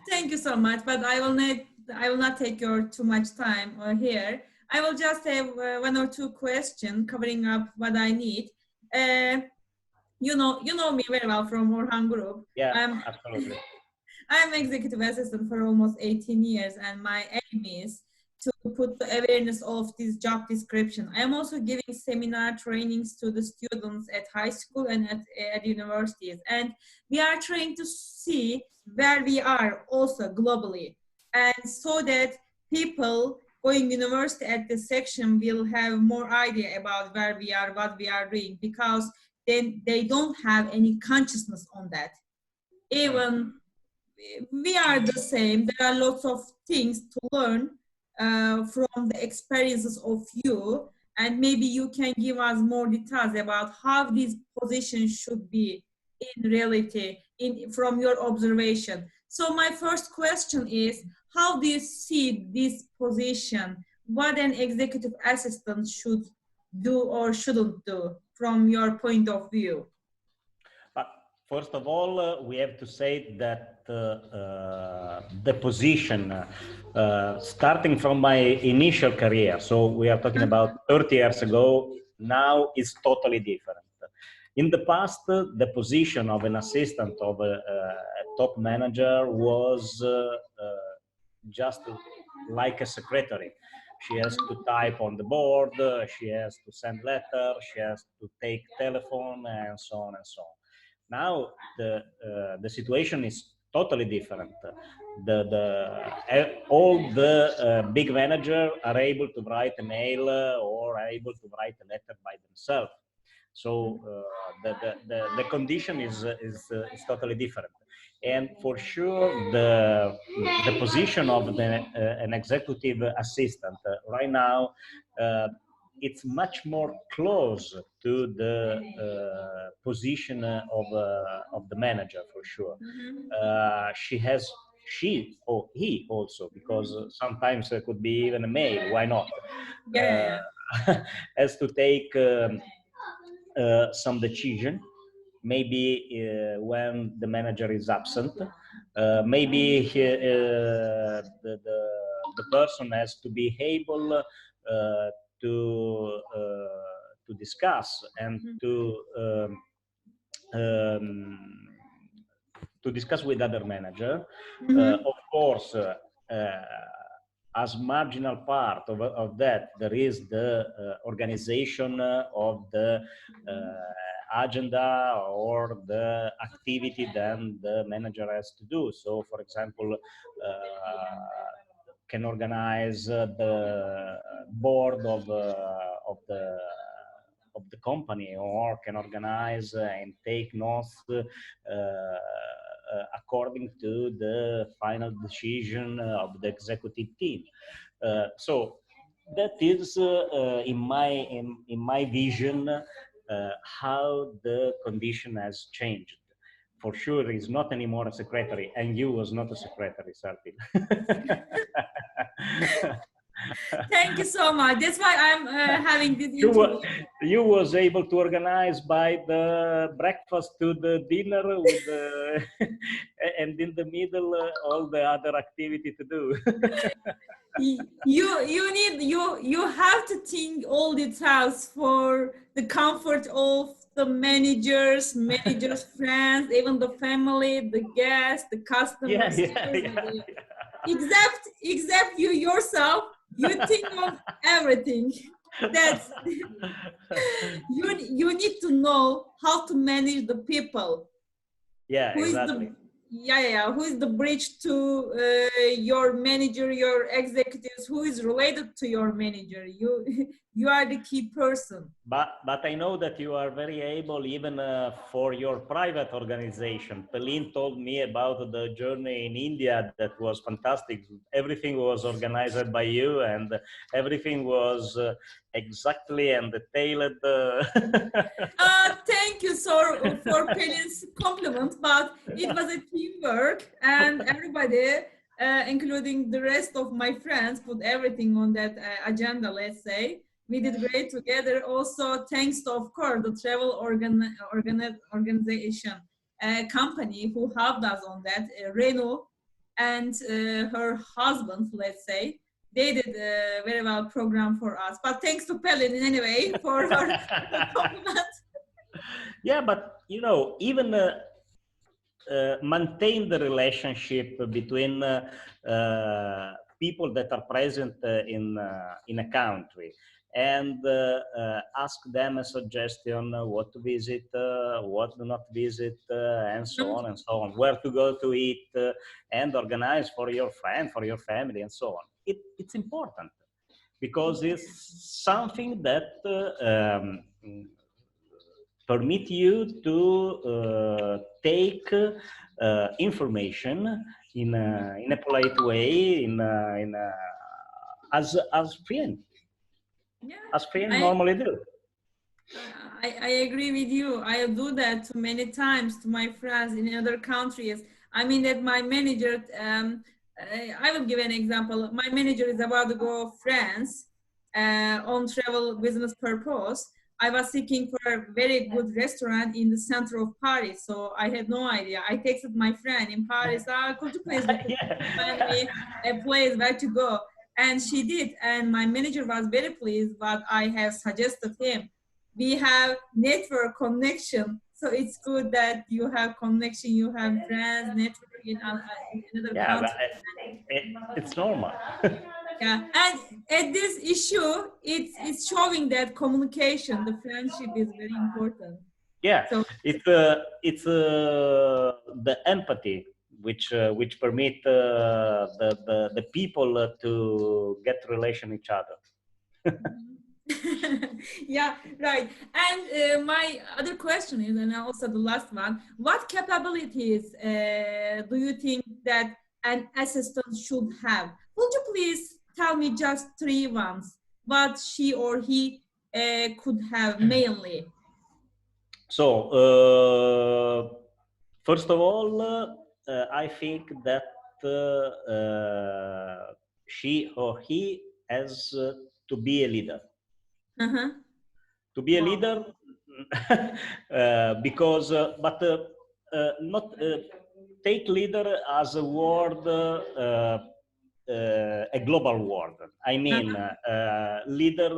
Thank you so much, but I will not take your too much time here. I will just have one or two questions covering up what I need. Uh, you know me very well from Orhan Group. Yeah, I'm absolutely. I'm executive assistant for almost 18 years, and my aim is to put the awareness of this job description. I am also giving seminar trainings to the students at high school and at universities, and we are trying to see where we are also globally, and so that people going university at this section will have more idea about where we are, what we are doing, because then they don't have any consciousness on that. Mm. Even we are the same. There are lots of things to learn from the experiences of you, and maybe you can give us more details about how these positions should be in reality, from your observation. So my first question is, how do you see this position? What an executive assistant should do or shouldn't do from your point of view? But first of all, we have to say that the position, starting from my initial career, so we are talking about 30 years ago, now is totally different. In the past, the position of an assistant of a top manager was just like a secretary. She has to type on the board, she has to send letters, she has to take telephone, and so on and so on. Now the situation is totally different. All the big managers are able to write a mail or are able to write a letter by themselves. So the condition is totally different. And for sure, the position of an executive assistant right now, it's much more close to the position of the manager, for sure. She or he also, because sometimes there could be even a male, why not? Yeah. Has to take some decision, maybe when the manager is absent. Maybe the person has to be able to discuss and um, to discuss with other manager. Of course, as marginal part of that, there is the organization of the agenda or the activity that the manager has to do. So, for example, can organize the board of the company, or can organize and take notes according to the final decision of the executive team. So that is, in my vision, how the condition has changed. For sure, he's not anymore a secretary, and you was not a secretary, Serpil. Thank you so much. That's why I'm having this interview. You was able to organize by the breakfast to the dinner with the, and in the middle all the other activity to do. You have to think all details for the comfort of the managers friends, even the family, the guests, the customers. Except you yourself, you think of everything. That's you need to know how to manage the people. Yeah, exactly. Who is the bridge to your manager, your executives? Who is related to your manager? You are the key person. But I know that you are very able even for your private organization. Pelin told me about the journey in India that was fantastic. Everything was organized by you, and everything was exactly and detailed. Thank you for Pelin's compliment, but it was a teamwork, and everybody, including the rest of my friends, put everything on that agenda, let's say. We did great together. Also, thanks to, of course, the travel organization company who helped us on that, Renault. and her husband, let's say, they did a very well program for us. But thanks to Pelin in any way for her compliment. Yeah, but you know, even maintain the relationship between people that are present in a country, and ask them a suggestion, what to visit, what to not visit, and so on and so on, where to go to eat, and organize for your friend, for your family, and so on. It's important because it's something that permit you to take information in a polite way, as friends, Yeah, as friends I, normally do. I agree with you. I do that too many times to my friends in other countries. I mean that my manager, I will give an example. My manager is about to go France on travel business purpose. I was seeking for a very good restaurant in the center of Paris, so I had no idea. I texted my friend in Paris, could you please recommend me a place where to go? And she did, and my manager was very pleased what I have suggested him. We have network connection, so it's good that you have connection, you have friends network in another Yeah, but country. it's normal. Yeah, and at this issue, it's showing that communication, the friendship is very important. Yeah, So it's the empathy which permit the people to get relation each other. yeah, right. And my other question is, and also the last one, what capabilities do you think that an assistant should have? Would you please tell me just three ones, what she or he could have mainly? So, first of all, I think that she or he has to be a leader. Uh-huh. To be a Wow. leader, because, but not take leader as a word, a global word. I mean, leader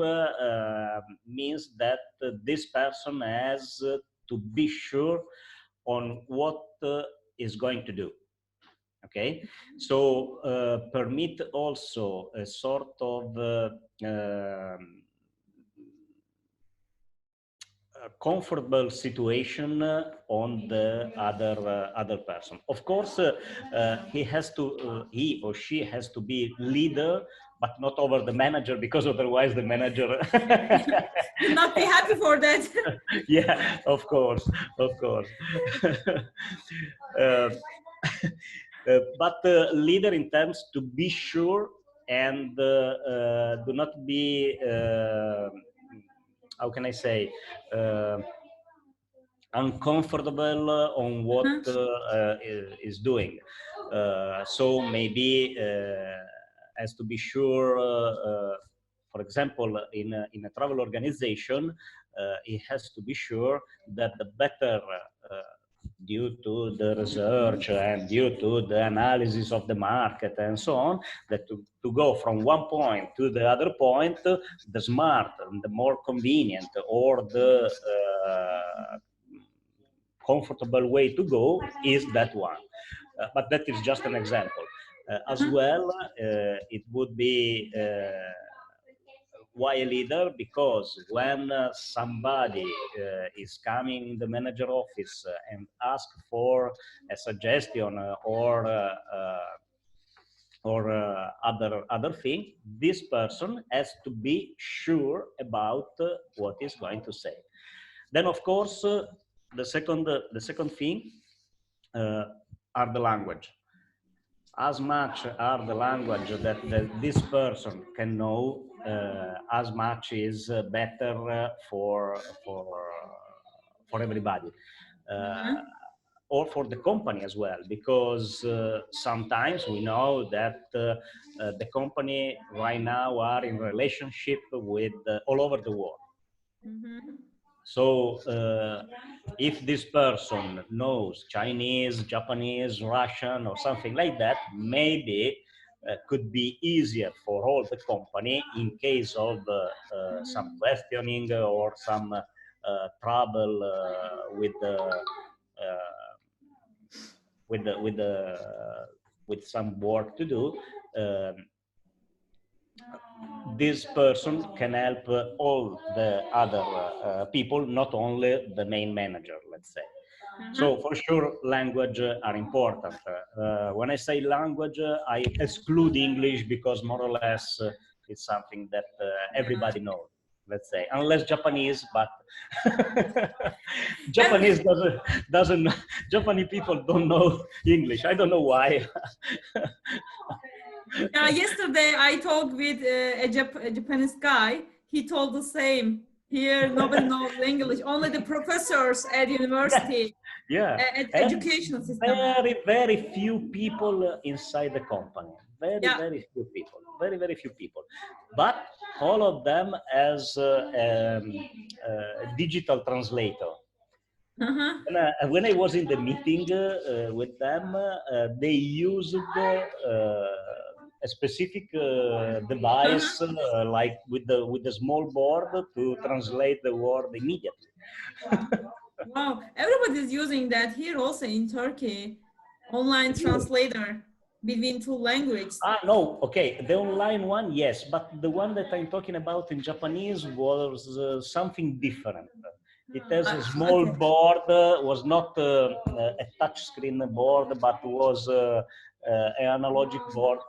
means that this person has to be sure on what is going to do. Okay, so permit also a sort of a comfortable situation on the other person. Of course, he or she has to be leader, but not over the manager, because otherwise the manager Will not be happy for that. yeah, of course, of course. uh, but leader in terms to be sure, and do not be how can I say, uncomfortable on what is doing. So maybe has to be sure, for example, in a travel organization, it has to be sure that the better, due to the research and due to the analysis of the market and so on, that to go from one point to the other point, the smart and the more convenient, or the comfortable way to go is that one. But that is just an example. As well, it would be why a leader? Because when somebody is coming in the manager office and ask for a suggestion or other thing, this person has to be sure about what he's going to say. Then, of course, the second thing are the language. As much are the language that this person can know, as much is better for everybody, or for the company as well, because sometimes we know that the company right now are in relationship with all over the world. So if this person knows Chinese, Japanese, Russian, or something like that, maybe could be easier for all the company in case of some questioning or some trouble with some work to do. Um, this person can help all the other people, not only the main manager, let's say. So for sure, language are important. When I say language, I exclude English because more or less it's something that everybody knows. Let's say, unless Japanese, but Japanese doesn't Japanese people don't know English. I don't know why. Yeah, yesterday I talked with a Japanese guy. He told the same. Here, nobody knows English. Only the professors at university, Yeah, at and education system. very few people inside the company. Yeah. Very few people. Very few people. But all of them as digital translator. Uh-huh. When I was in the meeting with them, they used a specific device, Uh-huh. like with the small board to translate the word immediately. Wow, everybody's using that here also in Turkey. Online translator between two languages. Ah, no, okay. The online one, yes, but the one that I'm talking about in Japanese was something different. It has a small Okay. board, was not a touch screen board, but was an analogic board.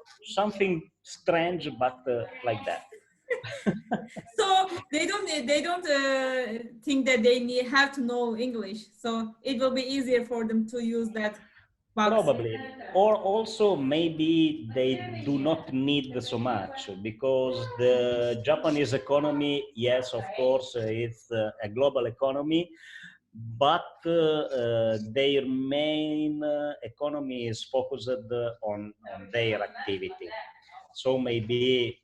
Something strange, but like that. So they don't think that they have to know English. So it will be easier for them to use that box. Probably. Or also maybe they do not need so much because the Japanese economy, yes, of course, it's a global economy, but their main economy is focused on their activity. So maybe,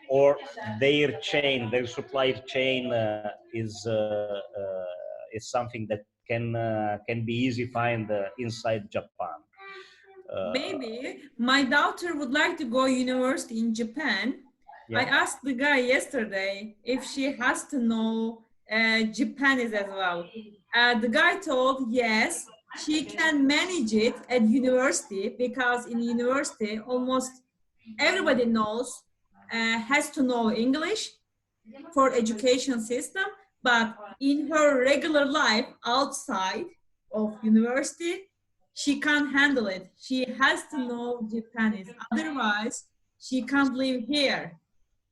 or their supply chain is something that can be easy find inside Japan. Maybe my daughter would like to go university in Japan. I Yeah. asked the guy yesterday if she has to know Japanese as well. The guy told yes, she can manage it at university because in university almost everybody knows has to know English for education system, but in her regular life outside of university, she can't handle it. She has to know Japanese. Otherwise, she can't live here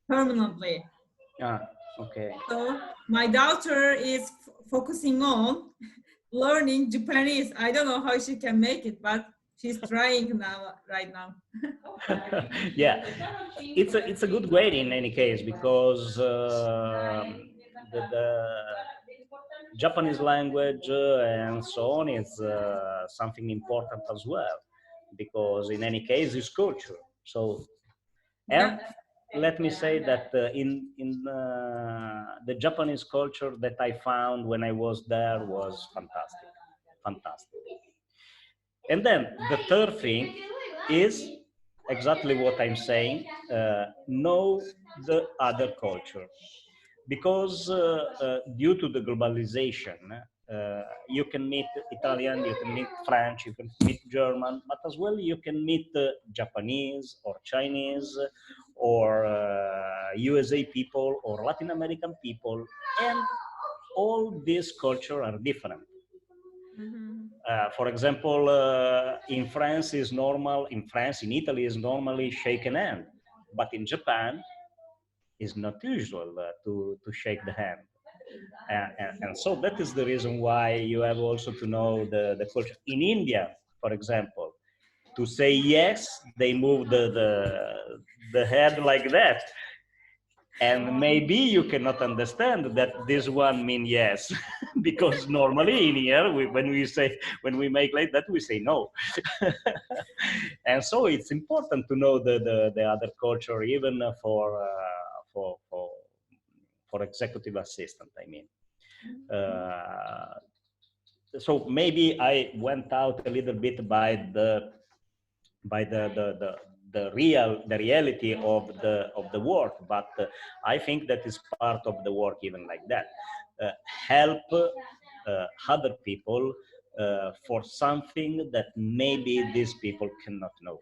permanently. Ah, okay. So my daughter is focusing on learning Japanese. I don't know how she can make it, but she's trying now, right now. Yeah, it's a good way in any case because the Japanese language and so on is something important as well because in any case it's culture. So, Yeah. and let me say that in the Japanese culture that I found when I was there was fantastic, fantastic. And then the third thing is exactly what I'm saying, know the other culture. Because due to the globalization, you can meet Italian, you can meet French, you can meet German, but as well you can meet Japanese or Chinese or USA people or Latin American people, and all these cultures are different. For example, in France is normal, in Italy is normally shaken hand, but in Japan is not usual to shake the hand. And so that is the reason why you have also to know the culture. In India, for example, to say yes, they move the head like that. And maybe you cannot understand that this one mean yes, because normally in here, when we make like that, we say no. And so it's important to know the other culture, even for executive assistant, I mean. So maybe I went out a little bit by by the reality of the work, but I think that is part of the work even like that. Help other people for something that maybe these people cannot know.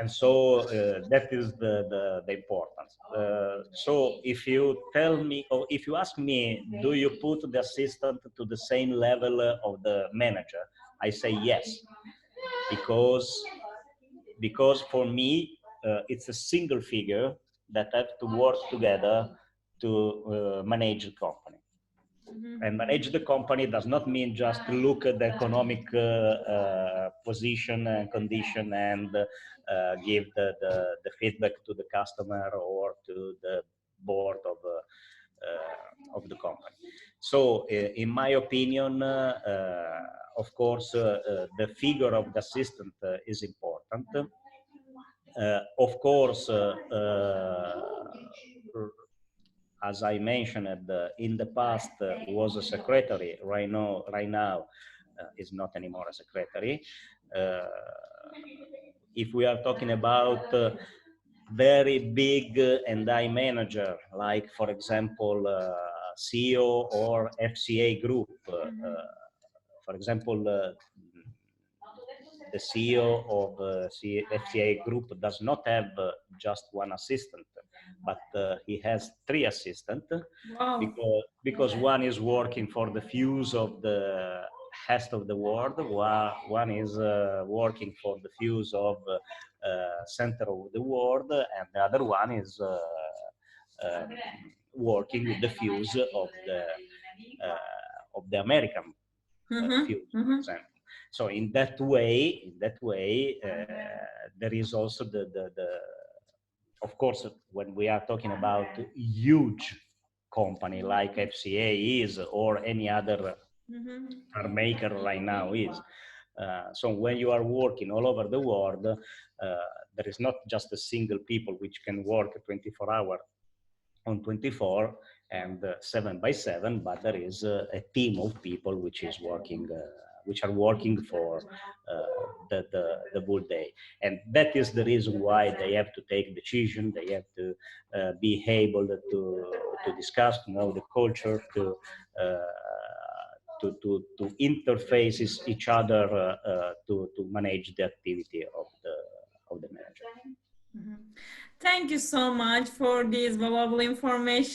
And so that is the importance. So if you tell me, or if you ask me, do you put the assistant to the same level of the manager? I say yes, because for me it's a single figure that have to work together to manage the company. And manage the company does not mean just look at the economic position and condition and give the feedback to the customer or to the board of the company. So in my opinion, of course, the figure of the assistant is important. Of course, as I mentioned, in the past was a secretary. Right now is not anymore a secretary. If we are talking about very big and high manager, like for example CEO or FCA group, for example, the CEO of FCA group does not have just one assistant, but he has 3 assistants. Wow. Because one is working for the views of the rest of the world, while one is working for the views of center of the world, and the other one is working with the views of the American views, for example. So in that way, there is also the of course, when we are talking about huge company like FCA is, or any other car maker right now is. So when you are working all over the world, there is not just a single people which can work 24 hours on 24 and 7 by 7, but there is a team of people which is working, which are working for the whole day. And that is the reason why they have to take decision, they have to be able to discuss, to know the culture, to interface each other to manage the activity of the manager. Thank you so much for this valuable information.